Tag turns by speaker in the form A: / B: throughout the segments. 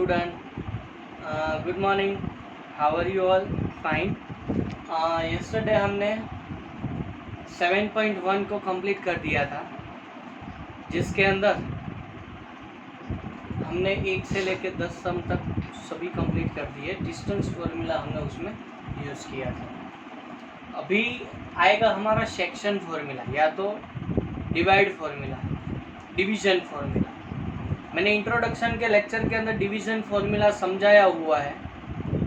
A: student. Good morning. How are you all? Fine. Yesterday हमने 7.1 को complete कर दिया था, जिसके अंदर हमने 1 से लेकर 10 सम तक सभी कंप्लीट कर दिए। डिस्टेंस फार्मूला हमने उसमें यूज़ किया था। अभी आएगा हमारा सेक्शन फार्मूला, या तो डिवाइड फार्मूला, डिवीज़न फार्मूला। मैंने इंट्रोडक्शन के लेक्चर के अंदर डिवीज़न फार्मूला समझाया हुआ है।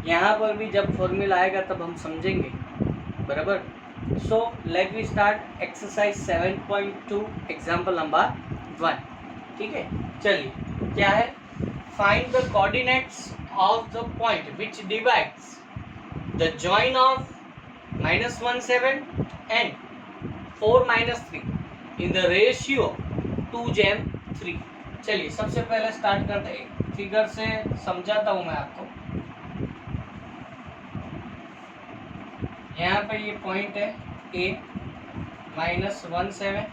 A: यहाँ पर भी जब फार्मूला आएगा तब हम समझेंगे, बराबर। So let we start exercise 7.2 example number 1। ठीक है, चलिए क्या है, find the coordinates of the point which divides the join of -17 and 4-3 in the ratio 2:3। चलिए सबसे पहले स्टार्ट करते हैं, फिगर से समझाता हूं मैं आपको। यहाँ पे ये पॉइंट है A, -17,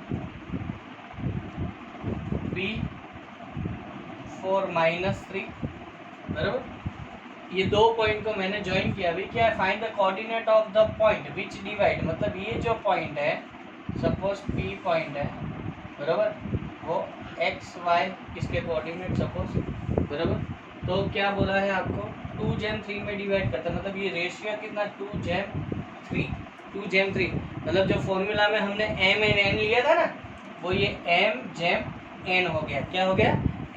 A: B, 4-3, बराबर। ये दो पॉइंट को मैंने ज्वाइन किया। अभी क्या है, find the coordinate of the point which divide, मतलब ये जो पॉइंट है, सपोज P पॉइंट है, बराबर, वो x y इसके कोऑर्डिनेट सपोज, बराबर। तो क्या बोला है आपको, 2:3 में डिवाइड करता है, मतलब ये रेशियो कितना, 2:3 मतलब जो फॉर्मूला में हमने m n n लिया था ना, वो ये m/n हो गया। क्या हो गया,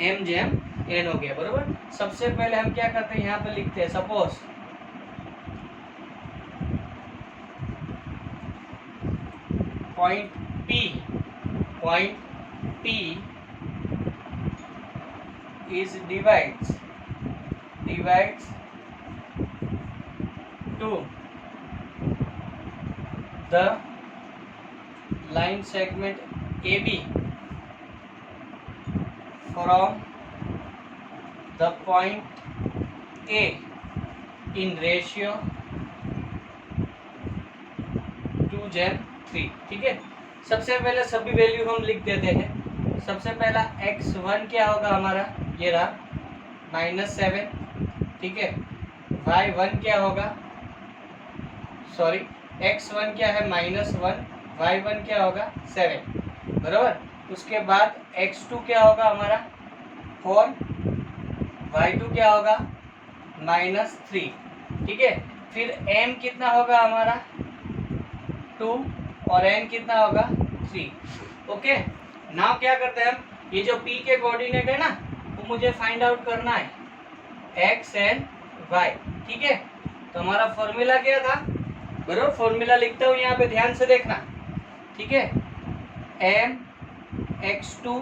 A: m/n हो गया, बराबर। सबसे पहले हम क्या करते हैं, यहाँ पे लिखते हैं suppose point P is divides to the line segment AB from the point A in ratio 2:3। ठीक है, सबसे पहले सभी वैल्यू हम लिख देते हैं। सबसे पहला x1 क्या होगा हमारा, ये रहा -7, ठीक है। y1 क्या होगा, सॉरी x1 क्या है -1, y1 क्या होगा 7, बराबर। उसके बाद x2 क्या होगा हमारा 4, y2 क्या होगा -3, ठीक है। फिर m कितना होगा हमारा 2 और n कितना होगा 3। ओके, नाउ क्या करते हैं हम, ये जो p के कोऑर्डिनेट है ना, वो मुझे फाइंड आउट करना है, x एंड y, ठीक है। तो हमारा फॉर्मूला क्या था, बराबर। फॉर्मूला लिखता हूँ यहाँ पे, ध्यान से देखना, ठीक है। mx2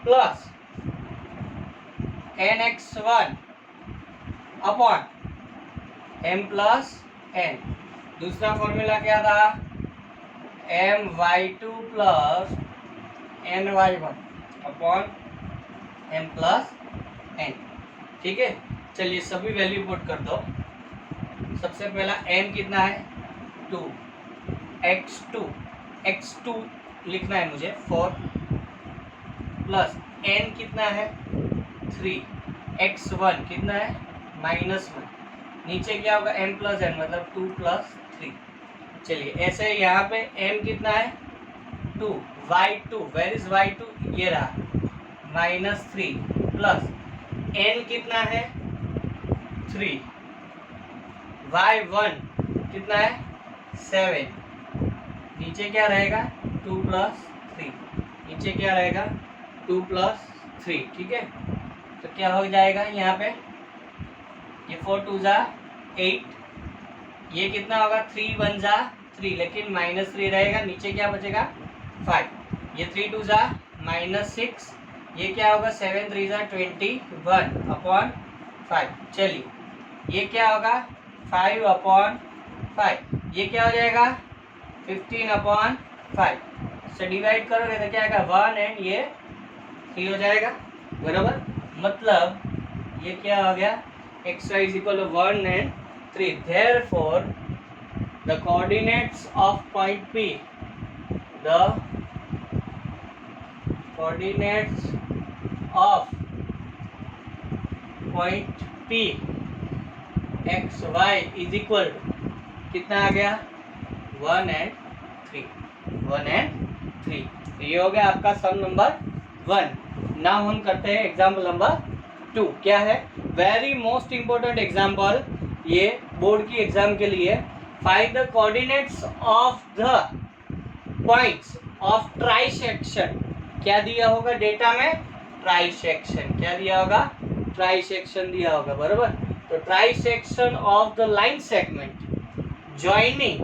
A: plus nx1 upon m plus n। दूसरा फॉर्मूला क्या था, my2 plus ny1 upon m plus n, ठीक है। चलिए सभी वैल्यू पुट कर दो। सबसे पहला m कितना है 2, x2 लिखना है मुझे 4 प्लस n कितना है 3, x1 कितना है -1, नीचे क्या होगा m प्लस n मतलब 2 प्लस 3। चलिए ऐसे यहाँ पे m कितना है 2, y2 वेयर इज y2, ये रहा -3 प्लस n कितना है 3, y1 कितना है 7, नीचे क्या रहेगा 2 प्लस 3, नीचे क्या रहेगा 2 प्लस 3, ठीक है। तो क्या हो जाएगा यहाँ पे, ये 4 2 जा 8, ये कितना होगा 3 1 जा 3, लेकिन -3 रहेगा, नीचे क्या बचेगा 5, ये 3 2 जा -6, ये क्या होगा 7 3 जा 21 अपॉन 5। चलिए ये क्या होगा 5 अपॉन 5, ये क्या हो जाएगा 15 अपॉन 5 से डिवाइड करोगे तो क्या आएगा 1 एंड ये 3 हो जाएगा, बराबर। मतलब ये क्या हो गया, xy is equal to 1 and 3। Therefore the coordinates of point P, the coordinates of point P x y is equal to कितना आ गया 1 and 3 1 and 3। ये हो गया आपका सम नंबर 1। नाउ हम करते हैं एग्जाम्पल नंबर 2। क्या है वेरी मोस्ट इंपॉर्टेंट एग्जाम्पल ये बोर्ड की एग्जाम के लिए। Find the coordinates of the points of trisection. क्या दिया होगा डेटा में ट्राइसेक्शन। क्या दिया होगा ट्राइसेक्शन दिया होगा बराबर। तो trisection of the line segment joining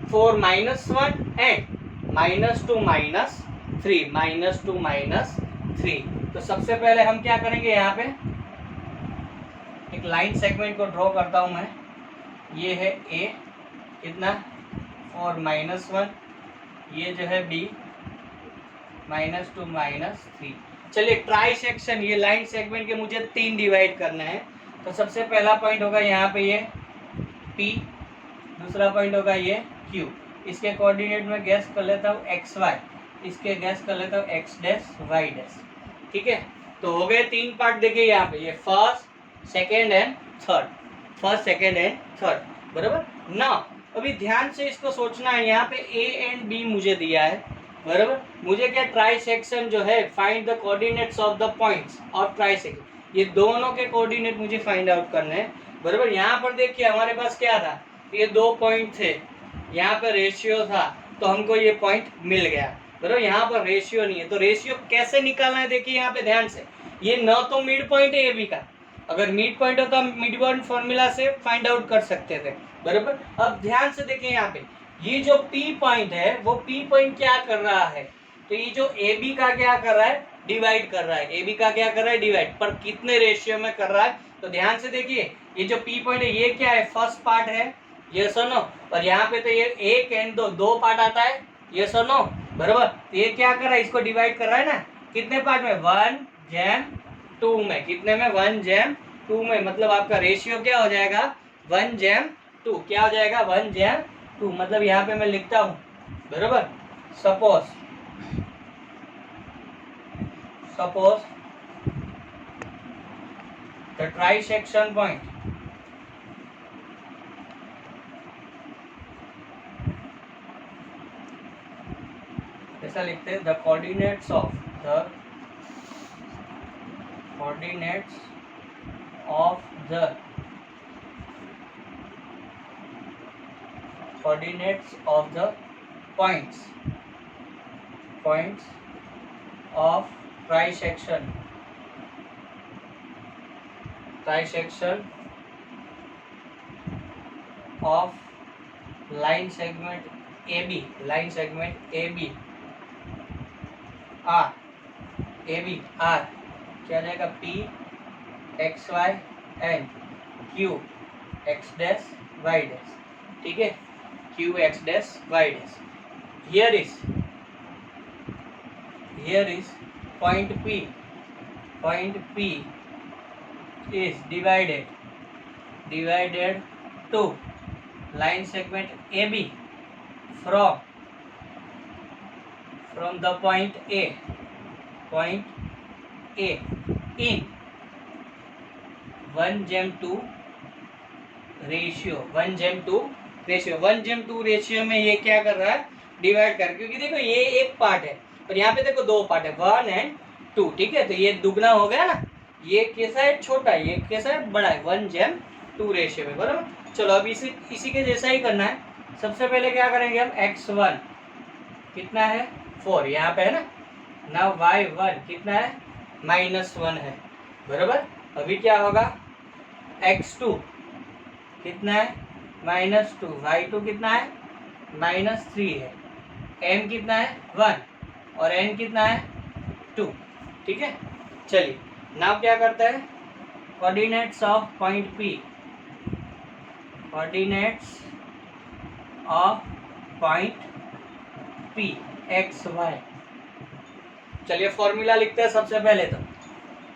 A: for -1 and -2 -3 -2 -3। तो सबसे पहले हम क्या करेंगे यहाँ पे एक लाइन सेगमेंट को ड्रॉ करता हूं मैं। ये है A कितना और -1, ये जो है B -2 -3। चलिए ट्राई सेक्शन ये लाइन सेगमेंट के मुझे 3 डिवाइड करना है। तो सबसे पहला पॉइंट होगा यहाँ पे ये P, दूसरा पॉइंट होगा ये Q। इसके कोऑर्डिनेट में गैस कर लेता हूँ XY, इसके गैस कर लेता हूँ X डैश Y डैश। ठीक है तो हो गए 3 पार्ट। देखिए यहाँ पे ये first second and third, first second and third बराबर ना। अभी ध्यान से इसको सोचना है। यहाँ पे A एंड B मुझे दिया है बराबर। मुझे क्या ट्राई सेक्शन जो है find the coordinates of the points of try section, ये दोनों के कोऑर्डिनेट मुझे फाइंड आउट करने हैं बराबर। यहाँ पर देखिए हमारे पास क्या था, ये 2 पॉइंट थे, यहाँ पर रेशियो था तो हमको ये पॉइंट मिल गया बराबर। यहाँ पर रेशियो नहीं है तो रेशियो कैसे निकालना है देखिए यहाँ पे ध्यान से। ये न तो मिड पॉइंट है AB का, अगर मिड पॉइंट होता हम मिड पॉइंट फॉर्मूला से फाइंड आउट कर सकते थे बराबर। अब ध्यान से देखिए यहाँ पे ये जो P पॉइंट है वो P पॉइंट क्या कर रहा है, तो ये जो AB का क्या कर रहा है डिवाइड कर रहा है। AB का क्या कर रहा है डिवाइड, पर कितने रेशियो में कर रहा है। तो ध्यान से देखिए ये जो P पॉइंट है ये क्या है फर्स्ट पार्ट है ये सुनो, और यहाँ पे तो ये 1 एंड 2 पार्ट आता है ये सुनो बराबर। तो ये क्या कर रहा है इसको डिवाइड कर रहा है ना कितने पार्ट में 1/2 में। कितने में 1/2 में, मतलब आपका रेशियो क्या हो जाएगा 1/2। क्या हो जाएगा 1/2। मतलब यहाँ पे मैं लिखता हूँ बराबर सपोज द ट्राइसेक्शन पॉइंट ऐसा लिखते हैं the coordinates of the points of trisection of line segment AB R क्या जाएगा P XY and Q X dash Y dash। ठीक है Q X dash Y dash। here is point P is divided to line segment AB from the point A in 1/2 ratio. 1/2 ratio में ये क्या कर रहा है डिवाइड कर, क्योंकि देखो ये एक पार्ट है और यहाँ पे देखो 2 पार्ट है 1 and 2। ठीक है तो ये दुगना हो गया ना, ये कैसा है छोटा, ये कैसा है बड़ा है 1/2 रेशियो में बराबर। चलो अब इसी के जैसा ही करना है। सबसे पहले क्या करेंगे हम x1 कितना है 4 यहाँ पे है ना, ना y1 कितना है -1 है बराबर। अभी क्या होगा x2 कितना है -2, y2 कितना है -3 है, m कितना है 1 और n कितना है 2। ठीक है चलिए नाउ क्या करते हैं coordinates of point P, x y। चलिए फॉर्मूला लिखते हैं सबसे पहले। तो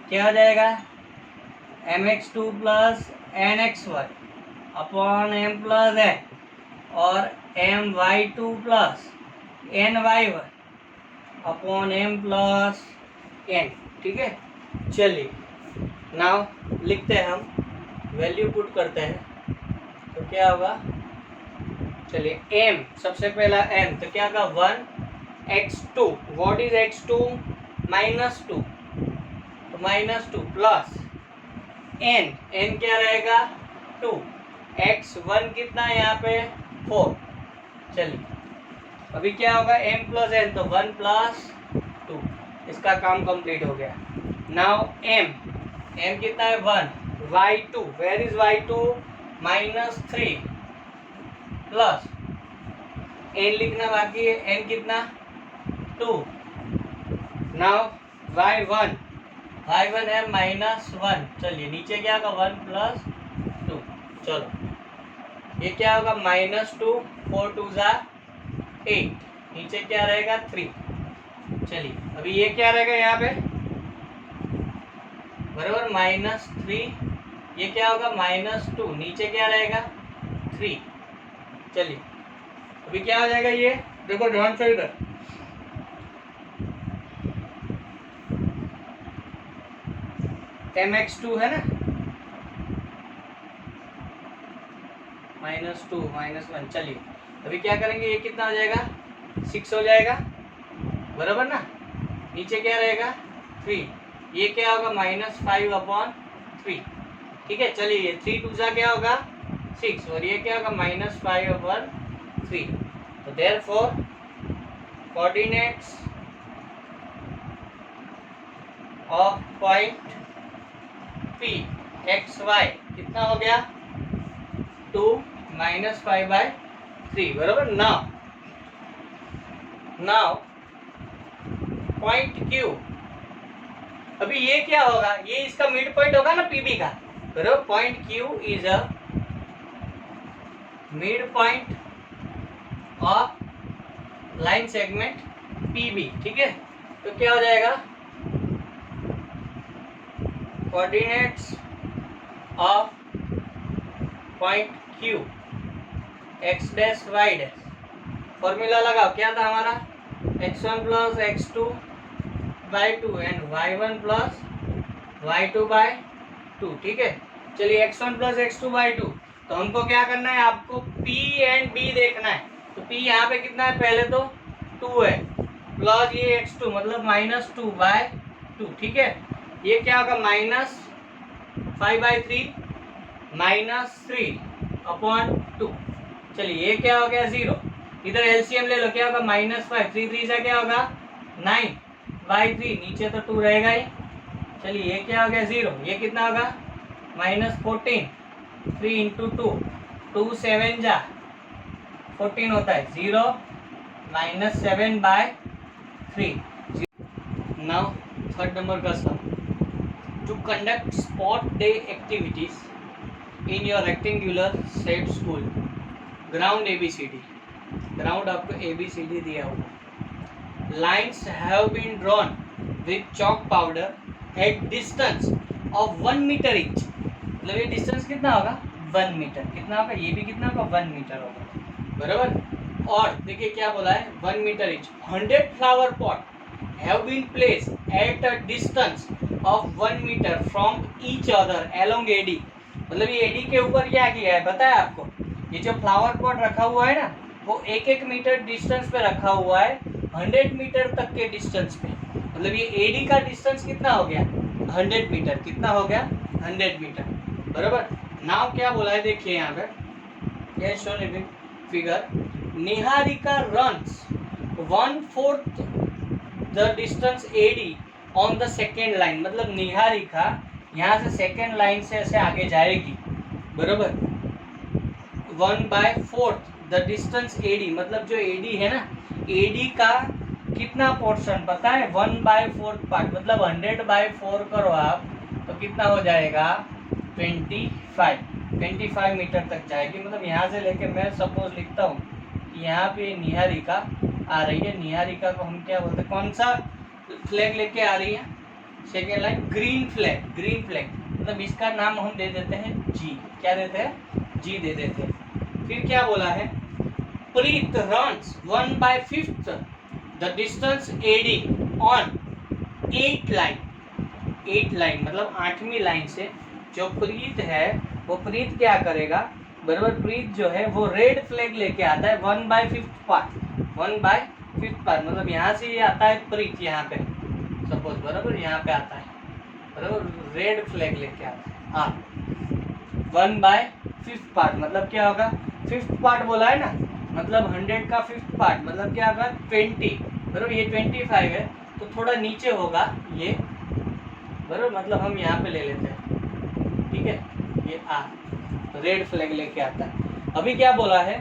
A: क्या हो जाएगा mx2 plus nxy upon m plus n और my2 plus ny1 upon m plus n। ठीक है चलिए नाउ लिखते हैं हम, वैल्यू पुट करते हैं तो क्या होगा, चलिए m, सबसे पहला m तो क्या होगा 1x2, व्हाट इज x2, -2, तो -2 प्लस n क्या रहेगा 2, x1 कितना है यहाँ पे 4, चलिए अभी क्या होगा m प्लस n तो 1 प्लस 2, इसका काम कंप्लीट हो गया। नाउ m कितना है 1, y2 where is y2 -3 plus n लिखना बाकी है, n कितना 2, नाउ y1 है -1, चलिए नीचे क्या होगा 1 प्लस 2, चलो ये क्या होगा -2, 4 2 ज़ा 8, नीचे क्या रहेगा 3, चलिए अभी ये क्या रहेगा यहाँ पे बराबर -3, ये क्या होगा -2, नीचे क्या रहेगा 3, चलिए अभी क्या हो जाएगा, ये देखो ध्यान से इधर, mx2 है ना, -2 -1, चलिए अभी क्या करेंगे, ये कितना हो जाएगा 6 हो जाएगा बराबर ना, नीचे क्या रहेगा 3, ये क्या होगा -5/3, ठीक है, चलिए ये 3 2 ज़ा क्या होगा 6 और ये क्या होगा -5/3, तो therefore coordinates of point P x y कितना हो गया 2 -5/3 बराबर। नाउ पॉइंट Q, अभी ये क्या होगा, ये इसका मिड पॉइंट होगा ना PB का, बराबर। Point Q is a mid point of line segment PB, ठीक है, तो क्या हो जाएगा coordinates of point Q x dash y dash, formula लगाओ, क्या था हमारा x1 plus x2 by 2 and y1 plus y2 by 2, ठीक है, चलिए x1 प्लस x2 बाई 2, तो हमको क्या करना है, आपको P एंड B देखना है, तो P यहाँ पे कितना है, पहले तो 2 है प्लस ये x2 मतलब -2/2, ठीक है, ये क्या होगा -5/3 -3/2, चलिए ये क्या हो गया 0, इधर एलसीएम ले लो, क्या होगा -5, 3 3 से क्या होगा 9/3, नीचे तो 2 रहेगा ही, चलिए ये क्या हो गया 0, ये कितना होगा -14, 3 इंटू 2, 2 7 जा 14 होता है, 0 -7/3। नाउ थर्ड नंबर का sum, to conduct spot day activities in your rectangular set school, ground ABCD, ground आपको ABCD दिया होगा, lines have been drawn with chalk powder at distance of 1 metre each, मतलब ये distance कितना होगा 1 metre, कितना होगा, ये भी कितना होगा 1 मीटर होगा बराबर। और देखिए क्या बोला है 1 metre each, 100 flower pot have been placed at a distance of 1 meter from each other along AD, मतलब ये AD के ऊपर क्या किया है पता है आपको, ये जो फ्लावर पॉट रखा हुआ है ना वो 1-1 मीटर डिस्टेंस पे रखा हुआ है 100 मीटर तक के डिस्टेंस पे, मतलब ये AD का डिस्टेंस कितना हो गया 100 मीटर, कितना हो गया 100 मीटर बराबर। नाउ क्या बोला है देखिए यहाँ पे, ये shown in figure, Niharika runs 1/4 the distance AD on the second line, मतलब निहारिका यहाँ से सेकेंड लाइन से ऐसे आगे जाएगी बराबर, 1/4 द डिस्टेंस AD, मतलब जो AD है ना AD का कितना पोर्शन पता है 1/4 पार्ट, मतलब 100/4 करो आप तो कितना हो जाएगा 25 मीटर तक जाएगी, मतलब यहाँ से लेके मैं सपोज लिखता हूँ कि यहाँ पे निहारिका आ रही है, निहारिका को हम क्या बोलते हैं, कौन सा फ्लैग लेके आ रही है सेकेंड लाइन, ग्रीन फ्लैग, मतलब इसका नाम हम दे देते हैं G, क्या देते हैं G दे देते हैं। फिर क्या बोला है, Preet runs 1/5 the distance AD on 8 line, 8 line मतलब 8वीं लाइन से जो प्रीत है वो प्रीत क्या करेगा, बराबर प्रीत जो है वो रेड फ्लैग लेके आता है 1/5 पार्ट, 1/5 पार्ट मतलब यहाँ से ये आता है प्रीत, यहाँ पे सपोज बराबर यहाँ पे आता है बराबर रेड फ्लैग लेके आता है। हाँ 1/5 पार्ट मतलब क्या होगा, 5th पार्ट बोला है ना, मतलब 100 का 5th पार्ट मतलब क्या होगा 20, बराबर ये 25 है तो थोड़ा नीचे होगा ये, बराबर मतलब हम यहाँ पे ले लेते हैं, ठीक है ये रेड फ्लैग लेके आता है। अभी क्या बोला है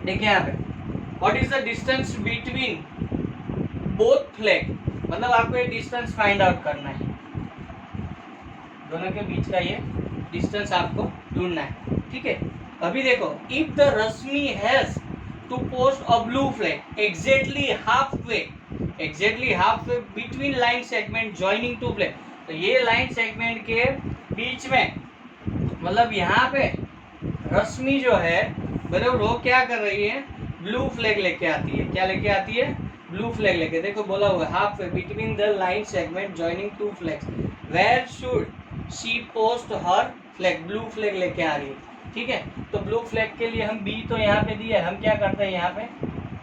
A: देखिए यहाँ पे, what is the distance between both flag, मतलब आपको ये डिस्टेंस फाइंड आउट करना है, दोनों के बीच का ये डिस्टेंस आपको ढूंढना है, ठीक है। अभी देखो if the Rashmi has to post a blue flag exactly half way between line segment joining two flag, तो ये लाइन सेगमेंट के बीच में मतलब यहाँ पे रश्मि जो है बराबर वो क्या कर रही है, ब्लू फ्लैग लेके आती है, क्या लेके आती है, ब्लू फ्लैग लेके, देखो बोला हुआ half way between the line segment joining two flags, where should she post her flag, blue flag लेके आ रही है, ठीक है। तो ब्लू फ्लैग के लिए हम बी तो यहाँ पे दिया, हम क्या करते हैं यहाँ पे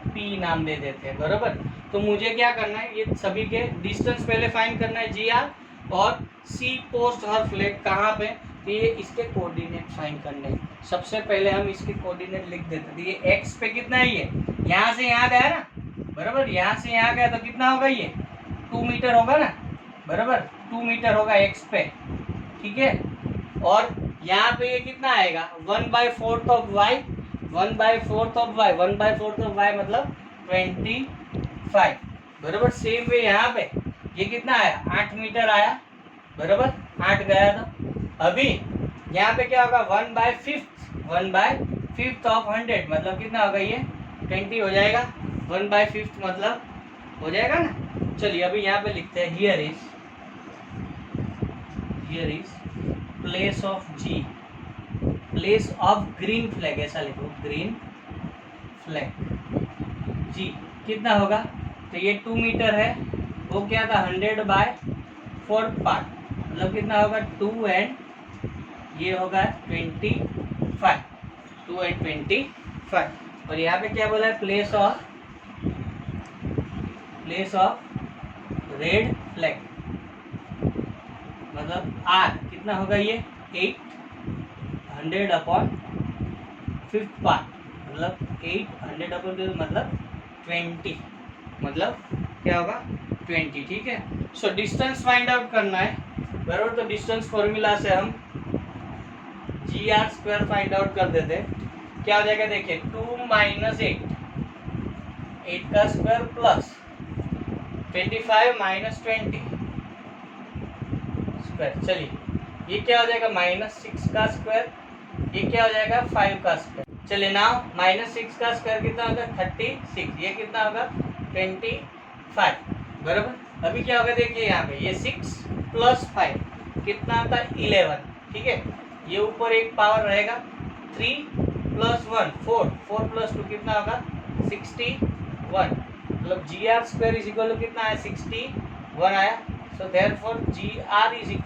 A: पी नाम दे देते हैं, बराबर। तो मुझे क्या करना है, ये सभी के डिस्टेंस पहले फाइंड करना है जी आर, और सी पोस्ट हर फ्लैग कहाँ पे, तो ये इसके कोऑर्डिनेट फाइंड करने हैं। सबसे पहले हम इसके कोऑर्डिनेट लिख देते थे, ये एक्स पे कितना है, ये यहाँ से यहाँ गया ना, बराबर यहाँ से यहाँ गया तो कितना होगा, ये 2 मीटर होगा ना, बराबर 2 मीटर होगा एक्स पे, ठीक है। और यहाँ पे ये कितना आएगा 1/4 of y, 1/4 of y, 1/4 of y मतलब 25, बराबर। सेम वे यहाँ पे ये कितना आया 8 मीटर आया, बराबर 8 गया था। अभी यहाँ पे क्या होगा 1/5 ऑफ 100 मतलब कितना होगा, ये 20 हो जाएगा, 1/5 मतलब हो जाएगा ना। चलिए अभी यहाँ पे लिखते हैं here is place of G, place of green flag, ऐसा लिखो ग्रीन फ्लैग जी कितना होगा, तो ये 2 मीटर है, वो क्या था 100/4 पार्ट मतलब कितना होगा 2 एंड ये होगा 25, 2 एंड 25। और यहाँ पे क्या बोला है प्लेस ऑफ रेड फ्लैग मतलब आर कितना होगा, ये 800/5 पार्ट मतलब 800/5 मतलब 20, मतलब क्या होगा 20, ठीक है। सो डिस्टेंस फाइंड आउट करना है, बराबर। तो डिस्टेंस फॉर्मूला से हम GR² फाइंड आउट कर देते हैं, क्या हो जाएगा देखिए 2 - 8 का स्क्वायर प्लस 25 - 20 स्क्वायर, चलिए ये क्या हो जाएगा -6 का स्क्वायर, ये क्या हो जाएगा 5 का स्क्वायर। चलिए नाउ -6 का स्क्वायर कितना होगा 36, ये कितना होगा 25, बराबर। अभी क्या होगा देखिए यहाँ पे ये 6 + 5 कितना आता है 11, ठीक है। ये ऊपर एक पावर रहेगा 3 + 1 4, 4 + 2 कितना होगा 61, मतलब GR² = कितना आया 61 आया। सो देयरफॉर GR =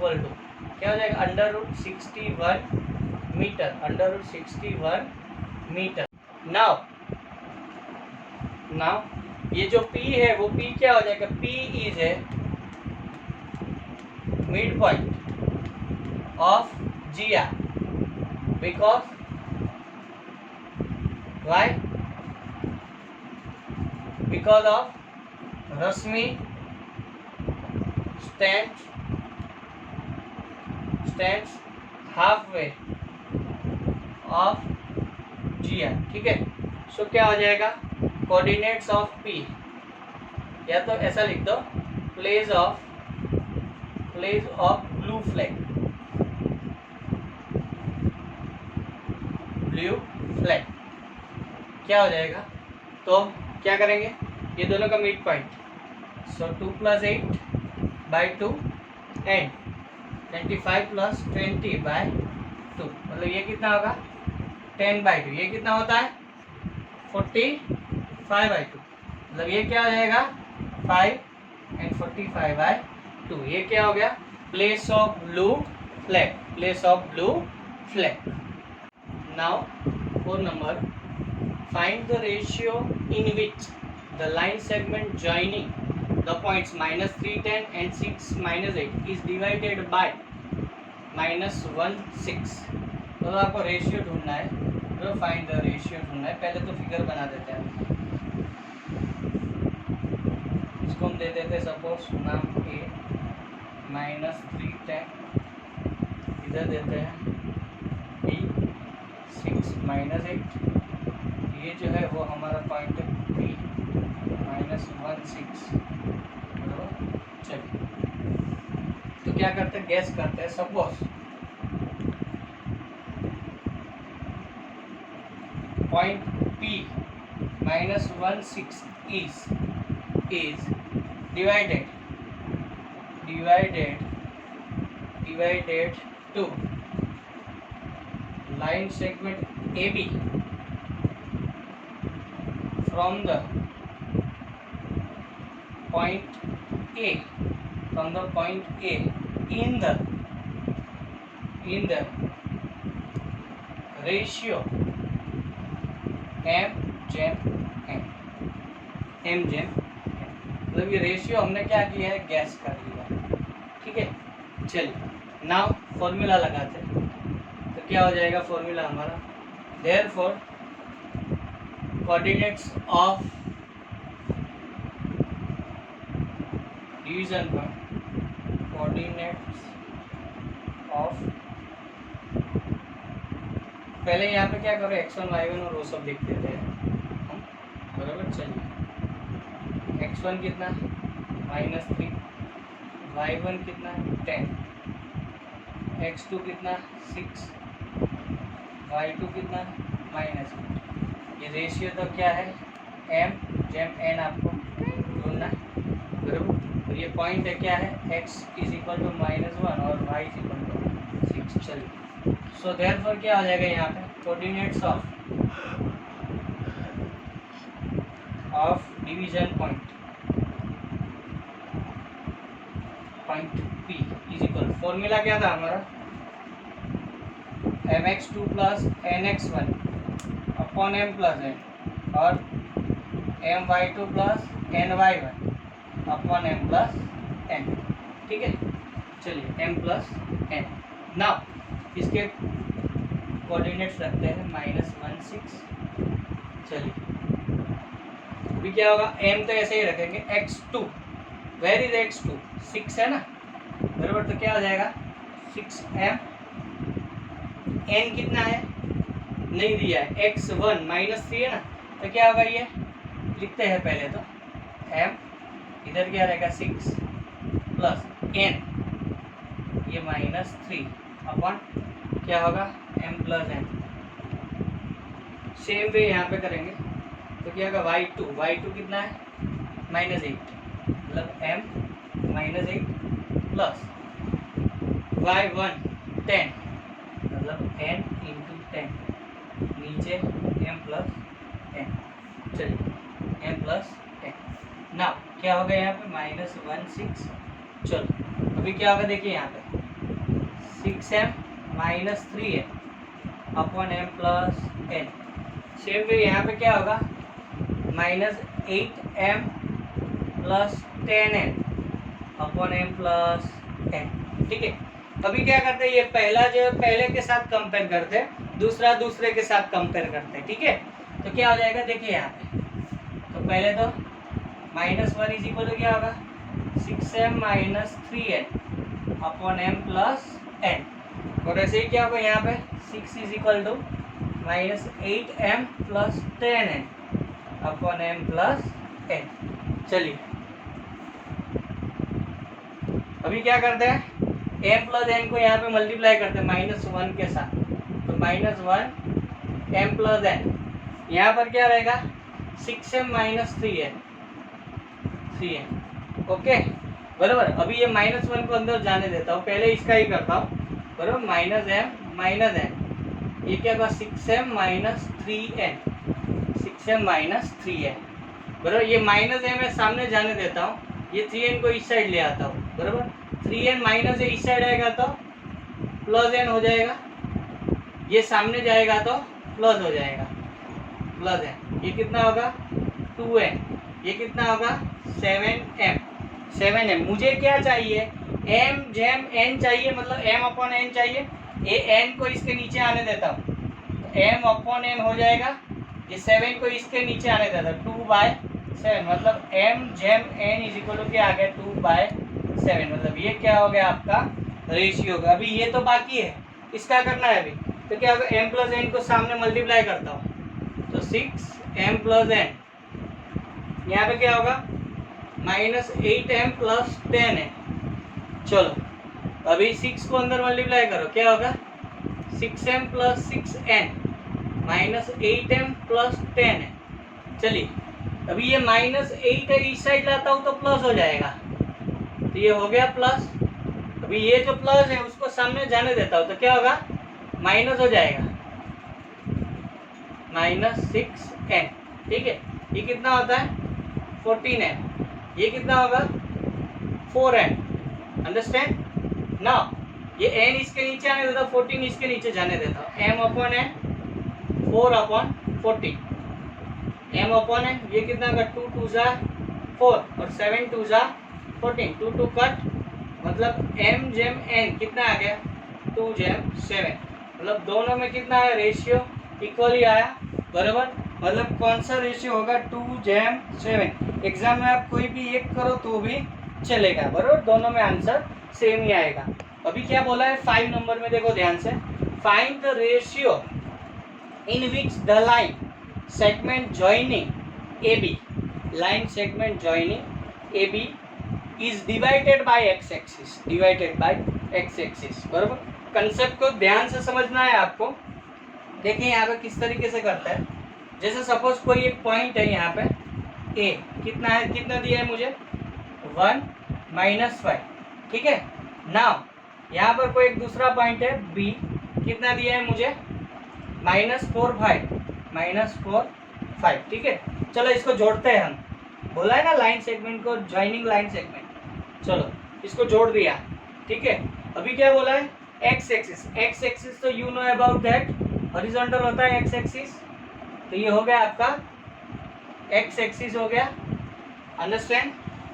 A: क्या हो जाएगा √61 मीटर, √61 मीटर। नाउ ये जो P है वो P क्या हो जाएगा, P इज है mid point of GR because y, because of Rashmi stands halfway of GR, ठीक है। सो क्या हो जाएगा कोऑर्डिनेट्स ऑफ P, या तो ऐसा लिख दो प्लेस ऑफ ब्लू फ्लैग क्या हो जाएगा, तो क्या करेंगे ये दोनों का मिड पॉइंट, सो 2 + 8/2 एंड 25 + 20/2 मतलब ये कितना होगा 10/2, ये कितना होता है 45/2 मतलब ये क्या हो जाएगा 5 एंड 45/2, ये क्या हो गया place of blue flag, place of blue flag. Now for number, find the ratio in which the line segment joining the points -3, 10 and 6, -8 is divided by -1, 6. तो आपको रेशियो ढूंढना है, तो फाइंड द रेशियो ढूंढना है। पहले तो फिगर बना देते हैं, इसको हम दे देते हैं सपोज नाम A, -3, 10, इधर देते हैं B, 6, -8, ये जो है वो हमारा पॉइंट है B, -1, 6। चलिए तो क्या करते हैं, गैस करते हैं। Suppose point P -1, 6 is divided to line segment AB from the point A in the ratio m jam n। मतलब ये रेशियो हमने क्या किया है, गैस कर लिया। ठीक है, चलिए नाउ फॉर्मूला लगाते हैं। तो क्या हो जाएगा फॉर्मूला हमारा, देयरफॉर कोऑर्डिनेट्स ऑफ डिवीजन पर, कोऑर्डिनेट्स ऑफ, पहले यहाँ पे क्या करो, x1 y1 और वो सब लिख देते हैं हम, बराबर। चलिए x1 कितना, -3, y1 कितना, 10, x2 कितना, 6, y2 कितना, -8। ये रेशियो तो क्या है, m जैम n आपको ढूंढना, बराबर। तो ये पॉइंट है क्या है, x = -1 और y = 6। चलिए सो देयरफॉर क्या हो जाएगा यहाँ पे, coordinates of division point P = formula क्या था हमारा, mx2 + nx1 upon m + n और my2 + ny1 upon m + n। ठीक है, चलिए m + n। नाउ इसके कोऑर्डिनेट्स रखते हैं -1, 6। चलिए अभी क्या होगा, m तो ऐसे ही रखेंगे, x2, वेयर इज x2, 6 है ना, बराबर। तो क्या हो जाएगा 6m, n कितना है नहीं दिया है, x1 -3 है ना, तो क्या होगा, ये लिखते हैं पहले तो m, इधर क्या रहेगा 6 प्लस n, ये -3 अपॉन क्या होगा m + n। सेम वे यहाँ पे करेंगे तो क्या होगा, y2 कितना है -8, मतलब m -8 प्लस y1 10, मतलब n × 10, नीचे m + n। चलिए m + n। नाउ क्या होगा यहाँ पे -1, 6। चलो अभी क्या होगा, देखिए यहाँ पे 6m -3n upon m + n। Same way यहाँ पे क्या होगा, -8m + 10n upon m + n। ठीक है, अभी क्या करते हैं, ये पहला जो पहले के साथ कंपेयर करते हैं, दूसरा दूसरे के साथ कंपेयर करते हैं। ठीक है, तो क्या हो जाएगा, देखिए यहाँ पे तो पहले तो -1 = क्या होगा, 6m -3n upon m + n। और ऐसे ही क्या होगा यहाँ पे 6 = -8m + 10n upon m + n। चलिए अभी क्या करते हैं, m + n को यहाँ पे मल्टीप्लाई करते हैं -1 के साथ, तो -1m + n, यहाँ पर क्या रहेगा 6m -3n, ओके बराबर। अभी ये -1 को अंदर जाने देता हूँ, पहले इसका ही करता हूँ, बराबर। -m - n, ये क्या होगा 6m - 3n, 6m - 3n, बराबर। ये -m है, सामने जाने देता हूँ, ये 3n को इस साइड ले आता हूँ, बराबर। 3n माइनस इस साइड आएगा तो प्लस n हो जाएगा, ये सामने जाएगा तो प्लस हो जाएगा, प्लस n। ये कितना होगा 2n, ये कितना होगा 7m, 7m। मुझे क्या चाहिए m जेम n चाहिए, मतलब m अपॉन n चाहिए। ये n को इसके नीचे आने देता हूँ, m अपॉन n हो जाएगा। ये 7 को इसके नीचे आने देता हूँ, 2/7, मतलब m जेम n इज इक्वल टू क्या आ गया 2/7। मतलब ये क्या हो गया आपका रेशियो होगा। अभी ये तो बाकी है, इसका करना है अभी। तो क्या होगा m प्लस n को सामने मल्टीप्लाई करता हूँ तो 6m प्लस n, यहाँ पे क्या होगा -8m प्लस 10n। चलो अभी 6 को अंदर मल्टीप्लाई करो, क्या होगा 6m plus 6n -8m plus 10n। चलिए अभी ये -8 है, इस साइड लाता हूँ तो प्लस हो जाएगा, तो ये हो गया प्लस। अभी ये जो प्लस है उसको सामने जाने देता हूँ तो क्या होगा माइनस हो जाएगा -6n। ठीक है, ये कितना होता है 14n, ये कितना होगा 4n। अंडरस्टैंड नाउ, ये n इसके नीचे आने देता हूँ, 14 इसके नीचे जाने देता हूँ, m upon n 4/14, m upon n ये कितना होगा 2 2 जा 4 और 7 2 जा 14, 2 2 कट, मतलब m जेम n कितना आ गया 2 जेम 7। मतलब दोनों में कितना है रेशियो इक्वली आया, बराबर। मतलब कौन सा रेशियो होगा 2 जेम 7। एग्जाम में आप कोई भी एक करो तो भी चलेगा, बराबर, दोनों में आंसर सेम ही आएगा। अभी क्या बोला है 5 नंबर में, देखो ध्यान से, find the ratio in which the line segment joining A B, line segment joining A B is divided by x axis, divided by x axis, बराबर। कंसेप्ट को ध्यान से समझना है आपको। देखिए यहाँ पे किस तरीके से करता है, जैसे सपोज कोई एक पॉइंट है यहाँ पे ए, कितना है, कितना दिया है मुझे 1 -5, ठीक है। नाउ यहाँ पर कोई एक दूसरा पॉइंट है बी, कितना दिया है मुझे -4 5, ठीक है। चलो इसको जोड़ते हैं हम, बोला है ना लाइन सेगमेंट को जॉइनिंग लाइन सेगमेंट, चलो इसको जोड़ दिया, ठीक है। अभी क्या बोला है एक्स एक्सिस, एक्स एक्सिस तो you know about that, horizontal होता है एक्स एक्सिस, तो ये हो गया आपका एक्स एक्सिस हो गया, अंडरस्टैंड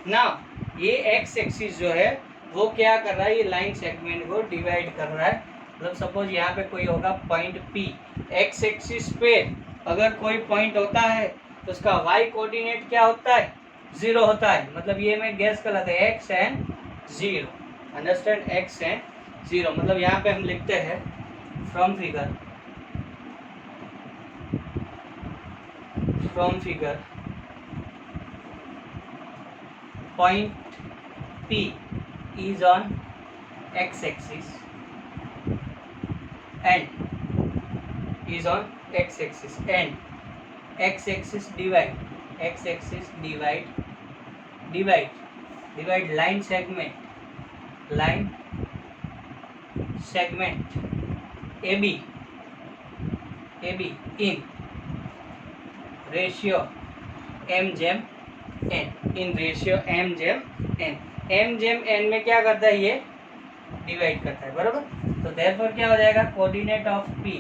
A: नाउ। ये एक्स एक्सिस जो है वो क्या कर रहा है, ये लाइन सेगमेंट को डिवाइड कर रहा है। मतलब सपोज यहाँ पे कोई होगा पॉइंट P, एक्स एक्सिस पे अगर कोई पॉइंट होता है तो उसका वाई कोऑर्डिनेट क्या होता है 0 होता है, मतलब ये मैं गैस कर लेते हैं x and 0, understand x and 0। मतलब यहाँ पे हम लिखते हैं from figure point P is on x axis and is on x axis and x axis divide line segment AB in ratio m जेम n, इन रेशियो m जेम n, m जेम n में क्या करता है ये डिवाइड करता है, बराबर। तो देयरफॉर क्या हो जाएगा coordinate of P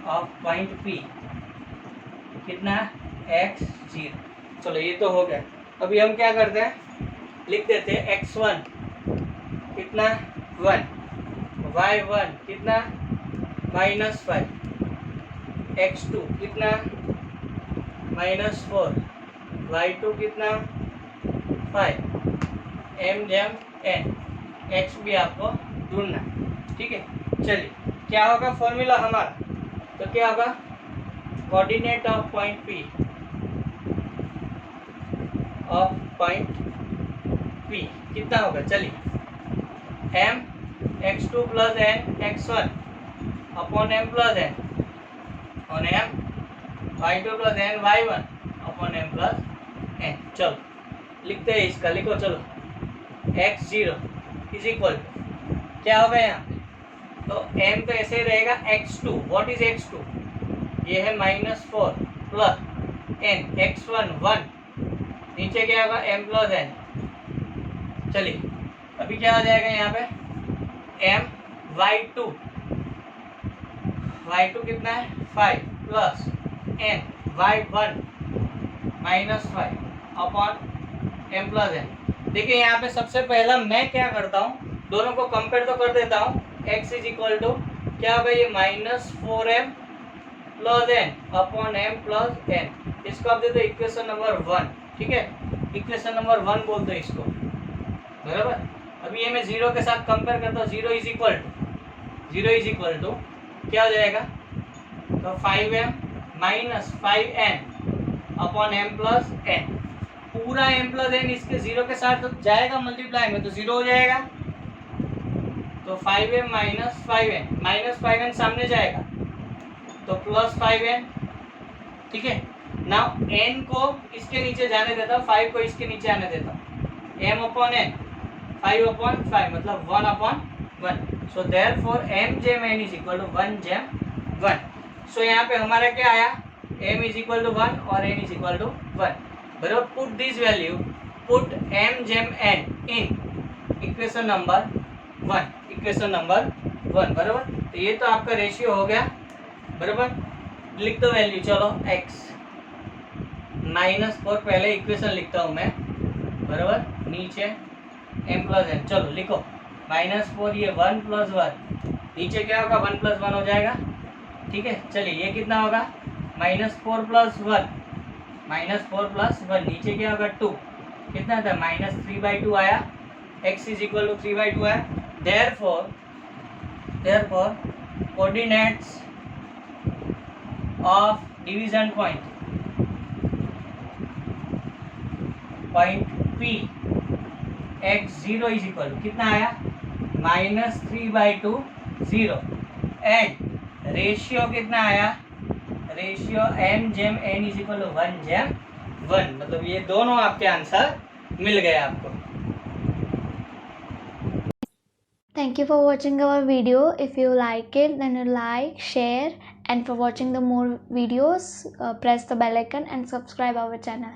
A: of point P कितना x0। चलो ये तो हो गया। अभी हम क्या करते हैं लिख देते हैं x1 कितना 1, y1 कितना -5, x2 कितना -4, y2 कितना 5, m जेम n, x भी आपको ढूंढना, ठीक है। चलिए क्या होगा फॉर्मूला हमारा, तो क्या होगा कोऑर्डिनेट ऑफ पॉइंट P कितना होगा, चलिए m x2 plus n x1 upon m plus n on m, y2 plus n y1 upon m plus n। चलो लिखते हैं इसका, लिखो चलो x0 इज इक्वल क्या होगा यहाँ पे, तो m तो ऐसे ही रहेगा x2, व्हाट इज x2, ये है -4 प्लस n x1 1, नीचे क्या होगा m प्लस n चलिए अभी क्या हो जाएगा यहाँ पे m y2 कितना है 5 plus n y1 minus 5 upon m plus n। देखिए यहाँ पे सबसे पहला मैं क्या करता हूँ, दोनों को कंपेयर तो कर देता हूँ। x इज इक्वल टू क्या होगा ये -4m plus n upon m plus n। इसको आप दे दो इक्वेशन नंबर 1, ठीक है, इक्वेशन नंबर 1 बोल दो इसको, बराबर। अभी ये मैं 0 के साथ कंपेयर करता हूँ, 0 इज इक्वल टू क्या हो जाएगा, तो 5m minus 5n upon m plus n। पूरा m प्लस n इसके 0 के साथ तो जाएगा मल्टीप्लाई में, तो 0 हो जाएगा। तो 5m माइनस 5n सामने जाएगा तो प्लस 5n, ठीक है। नाउ n को इसके नीचे जाने देता हूँ, 5 को इसके नीचे आने देता हूँ, m अपॉन n 5 अपॉन 5 मतलब 1 अपॉन 1। सो देयरफॉर m जेम n इज इक्वल टू 1 जेम 1। सो यहाँ पे हमारा क्या आया, m इज इक्वल टू 1 और n इज इक्वल टू 1, बराबर। Put this value, put m जेम n इन इक्वेशन नंबर 1, बराबर। तो ये तो आपका रेशियो हो गया, बराबर। लिख दो वैल्यू, चलो x -4 पहले इक्वेशन लिखता हूँ मैं, बराबर, नीचे m प्लस n, चलो लिखो -4 ये 1 प्लस 1, नीचे क्या होगा 1 प्लस 1 हो जाएगा, ठीक है। चलिए ये कितना होगा -4 प्लस 1, नीचे क्या होगा 2, कितना था -3/2 आया, x इज इक्वल टू 3/2 आया। Therefore coordinates of division point P x0 is equal to कितना आया -3/2 0 एंड रेशियो कितना आया, रेशियो m जेम n इज इक्वल टू 1 जेम 1। मतलब ये दोनों आपके आंसर मिल गए आपको।
B: Thank you for watching our video. If you like it, then you like, share, and for watching the more videos, press the bell icon and subscribe our channel.